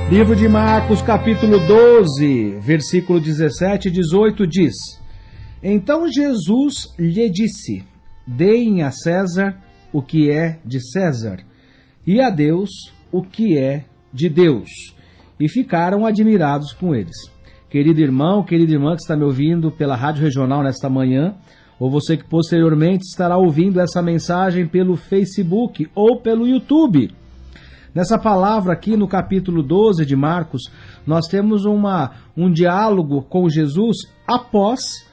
Livro de Marcos, capítulo 12, versículo 17 e 18 diz: Então Jesus lhe disse: Deem a César o que é de César, e a Deus o que é de Deus. E ficaram admirados com eles. Querido irmão, querida irmã que está me ouvindo pela Rádio Regional nesta manhã, ou você que posteriormente estará ouvindo essa mensagem pelo Facebook ou pelo YouTube. Nessa palavra aqui no capítulo 12 de Marcos, nós temos um diálogo com Jesus após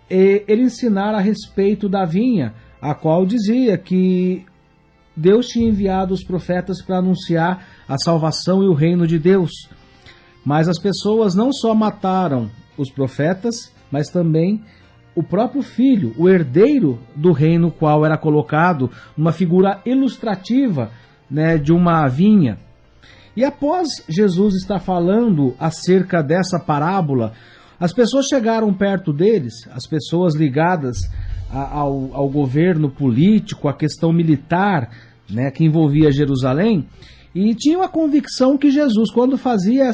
ele ensinar a respeito da vinha, a qual dizia que Deus tinha enviado os profetas para anunciar a salvação e o reino de Deus. Mas as pessoas não só mataram os profetas, mas também o próprio filho, o herdeiro do reino, qual era colocado, uma figura ilustrativa, de uma vinha. E após Jesus estar falando acerca dessa parábola, as pessoas chegaram perto deles, as pessoas ligadas ao governo político, à questão militar, que envolvia Jerusalém, e tinham a convicção que Jesus, quando fazia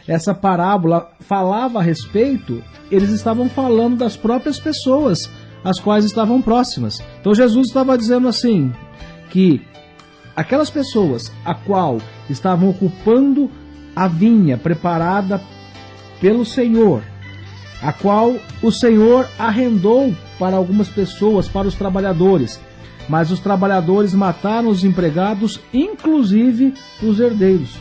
essa parábola, falava a respeito, eles estavam falando das próprias pessoas, as quais estavam próximas. Então Jesus estava dizendo assim, que aquelas pessoas a qual estavam ocupando a vinha preparada pelo Senhor, a qual o Senhor arrendou para algumas pessoas, para os trabalhadores, mas os trabalhadores mataram os empregados, inclusive os herdeiros.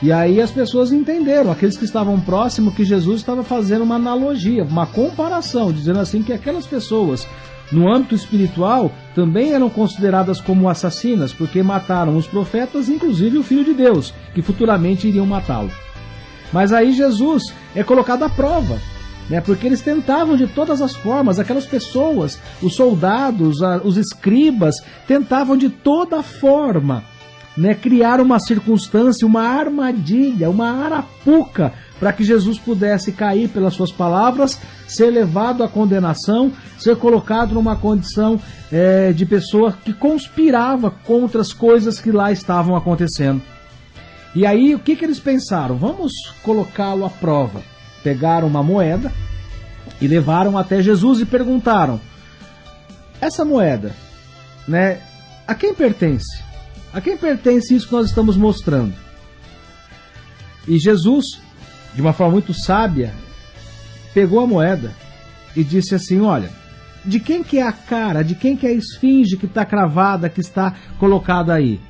E aí as pessoas entenderam, aqueles que estavam próximos, que Jesus estava fazendo uma analogia, uma comparação, dizendo assim que aquelas pessoas no âmbito espiritual também eram consideradas como assassinas, porque mataram os profetas, inclusive o Filho de Deus, que futuramente iriam matá-lo. Mas aí Jesus é colocado à prova, porque eles tentavam de todas as formas, aquelas pessoas, os soldados, os escribas, tentavam de toda forma criar uma circunstância, uma armadilha, uma arapuca, para que Jesus pudesse cair pelas suas palavras, ser levado à condenação, ser colocado numa condição de pessoa que conspirava contra as coisas que lá estavam acontecendo. E aí o que eles pensaram? Vamos colocá-lo à prova. Pegaram uma moeda e levaram até Jesus e perguntaram: essa moeda, a quem pertence? A quem pertence isso que nós estamos mostrando? E Jesus, de uma forma muito sábia, pegou a moeda e disse assim: olha, de quem que é a cara, de quem que é a esfinge que está cravada, que está colocada aí?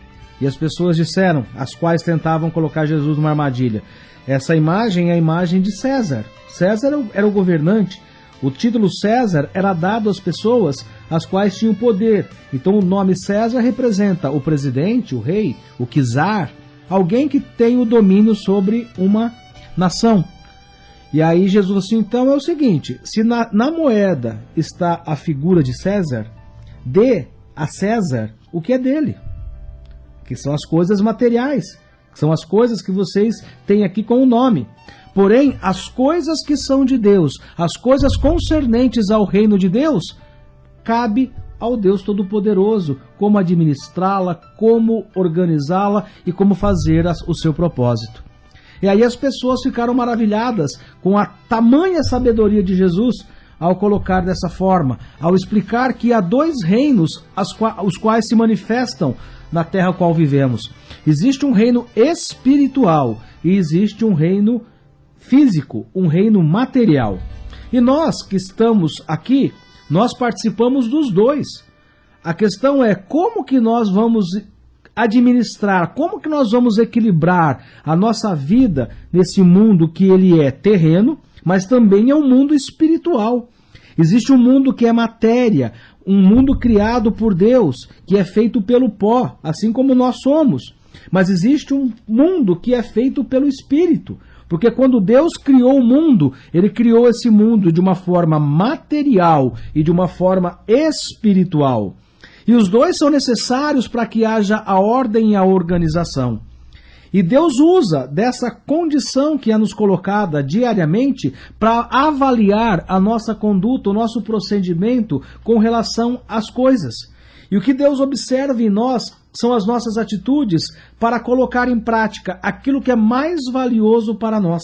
E as pessoas disseram, as quais tentavam colocar Jesus numa armadilha: essa imagem é a imagem de César. César era o governante. O título César era dado às pessoas as quais tinham poder. Então o nome César representa o presidente, o rei, o czar, alguém que tem o domínio sobre uma nação. E aí Jesus assim, então é o seguinte, se na moeda está a figura de César, dê a César o que é dele, que são as coisas materiais, que são as coisas que vocês têm aqui com o nome. Porém, as coisas que são de Deus, as coisas concernentes ao reino de Deus, cabe ao Deus Todo-Poderoso, como administrá-la, como organizá-la e como fazer o seu propósito. E aí as pessoas ficaram maravilhadas com a tamanha sabedoria de Jesus ao colocar dessa forma, ao explicar que há dois reinos os quais se manifestam na terra a qual vivemos. Existe um reino espiritual e existe um reino físico, um reino material. E nós que estamos aqui, nós participamos dos dois. A questão é como que nós vamos administrar, como que nós vamos equilibrar a nossa vida nesse mundo que ele é terreno, mas também é um mundo espiritual. Existe um mundo que é matéria, um mundo criado por Deus, que é feito pelo pó, assim como nós somos. Mas existe um mundo que é feito pelo Espírito. Porque quando Deus criou o mundo, Ele criou esse mundo de uma forma material e de uma forma espiritual. E os dois são necessários para que haja a ordem e a organização. E Deus usa dessa condição que é nos colocada diariamente para avaliar a nossa conduta, o nosso procedimento com relação às coisas. E o que Deus observa em nós são as nossas atitudes para colocar em prática aquilo que é mais valioso para nós.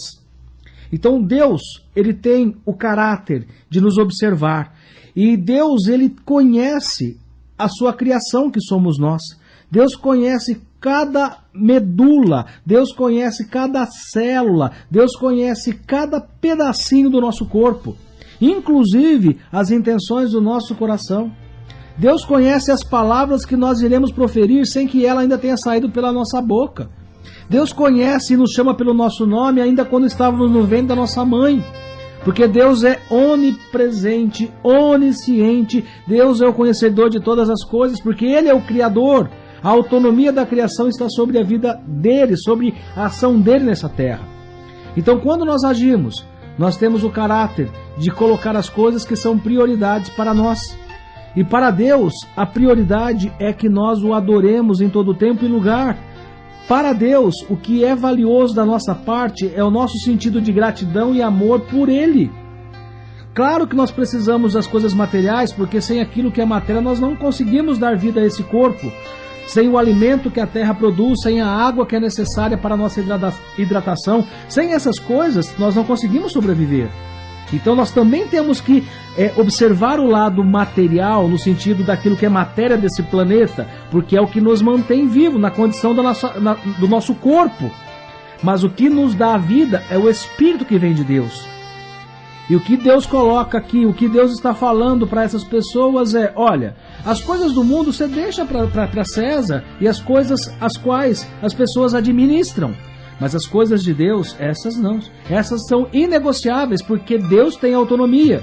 Então Deus, ele tem o caráter de nos observar. E Deus, ele conhece a sua criação, que somos nós. Deus conhece cada medula, Deus conhece cada célula, Deus conhece cada pedacinho do nosso corpo, inclusive as intenções do nosso coração. Deus conhece as palavras que nós iremos proferir sem que ela ainda tenha saído pela nossa boca. Deus conhece e nos chama pelo nosso nome ainda quando estávamos no ventre da nossa mãe. Porque Deus é onipresente, onisciente, Deus é o conhecedor de todas as coisas, porque Ele é o Criador. A autonomia da criação está sobre a vida dele, sobre a ação dele nessa terra. Então, quando nós agimos, nós temos o caráter de colocar as coisas que são prioridades para nós. E para Deus, a prioridade é que nós o adoremos em todo tempo e lugar. Para Deus, o que é valioso da nossa parte é o nosso sentido de gratidão e amor por Ele. Claro que nós precisamos das coisas materiais, porque sem aquilo que é matéria nós não conseguimos dar vida a esse corpo. Sem o alimento que a terra produz, sem a água que é necessária para a nossa hidratação, sem essas coisas nós não conseguimos sobreviver. Então nós também temos que observar o lado material, no sentido daquilo que é matéria desse planeta, porque é o que nos mantém vivo na condição do nosso corpo. Mas o que nos dá a vida é o Espírito que vem de Deus. E o que Deus coloca aqui, o que Deus está falando para essas pessoas é: olha, as coisas do mundo você deixa para César e as coisas as quais as pessoas administram. Mas as coisas de Deus, essas não. Essas são inegociáveis, porque Deus tem autonomia.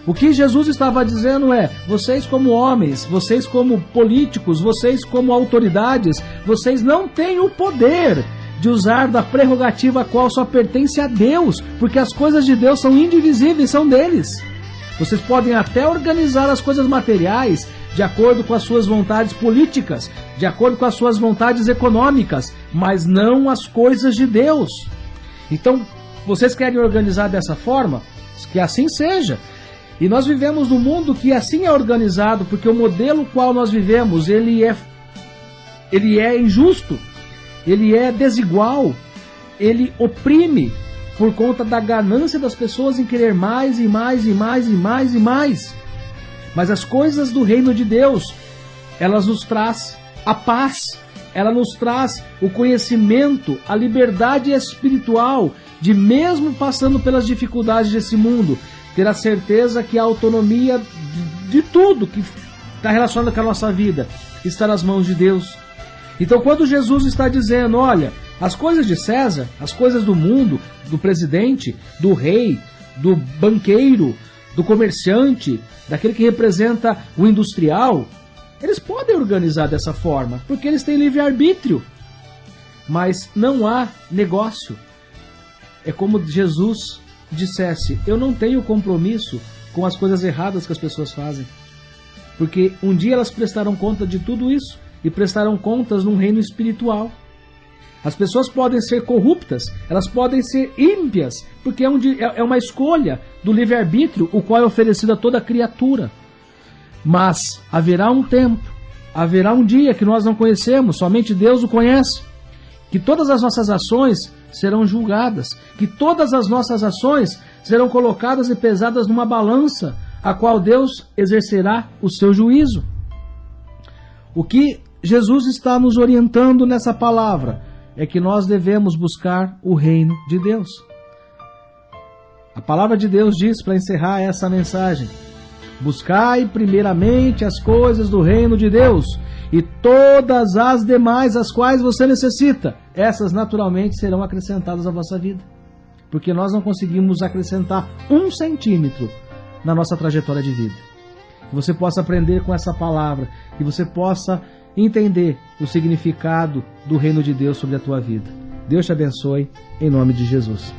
O que Jesus estava dizendo é: vocês como homens, vocês como políticos, vocês como autoridades, vocês não têm o poder de usar da prerrogativa a qual só pertence a Deus, porque as coisas de Deus são indivisíveis, são deles. Vocês podem até organizar as coisas materiais de acordo com as suas vontades políticas, de acordo com as suas vontades econômicas, mas não as coisas de Deus. Então, vocês querem organizar dessa forma? Que assim seja. E nós vivemos num mundo que assim é organizado, porque o modelo qual nós vivemos, ele é injusto, ele é desigual, ele oprime por conta da ganância das pessoas em querer mais e mais e mais e mais e mais. Mas as coisas do reino de Deus, elas nos traz a paz, ela nos traz o conhecimento, a liberdade espiritual de, mesmo passando pelas dificuldades desse mundo, ter a certeza que a autonomia de tudo que está relacionado com a nossa vida está nas mãos de Deus. Então, quando Jesus está dizendo: olha, as coisas de César, as coisas do mundo, do presidente, do rei, do banqueiro, do comerciante, daquele que representa o industrial, eles podem organizar dessa forma, porque eles têm livre-arbítrio. Mas não há negócio. É como Jesus dissesse: eu não tenho compromisso com as coisas erradas que as pessoas fazem, porque um dia elas prestarão conta de tudo isso e prestarão contas num reino espiritual. As pessoas podem ser corruptas, elas podem ser ímpias, porque é uma escolha do livre-arbítrio, o qual é oferecido a toda criatura. Mas haverá um tempo, haverá um dia que nós não conhecemos, somente Deus o conhece, que todas as nossas ações serão julgadas, que todas as nossas ações serão colocadas e pesadas numa balança, a qual Deus exercerá o seu juízo. O que Jesus está nos orientando nessa palavra é que nós devemos buscar o reino de Deus. A palavra de Deus diz, para encerrar essa mensagem: buscai primeiramente as coisas do reino de Deus, e todas as demais, as quais você necessita, essas naturalmente serão acrescentadas à vossa vida. Porque nós não conseguimos acrescentar 1 centímetro na nossa trajetória de vida. Que você possa aprender com essa palavra, que você possa entender o significado do reino de Deus sobre a tua vida. Deus te abençoe, em nome de Jesus.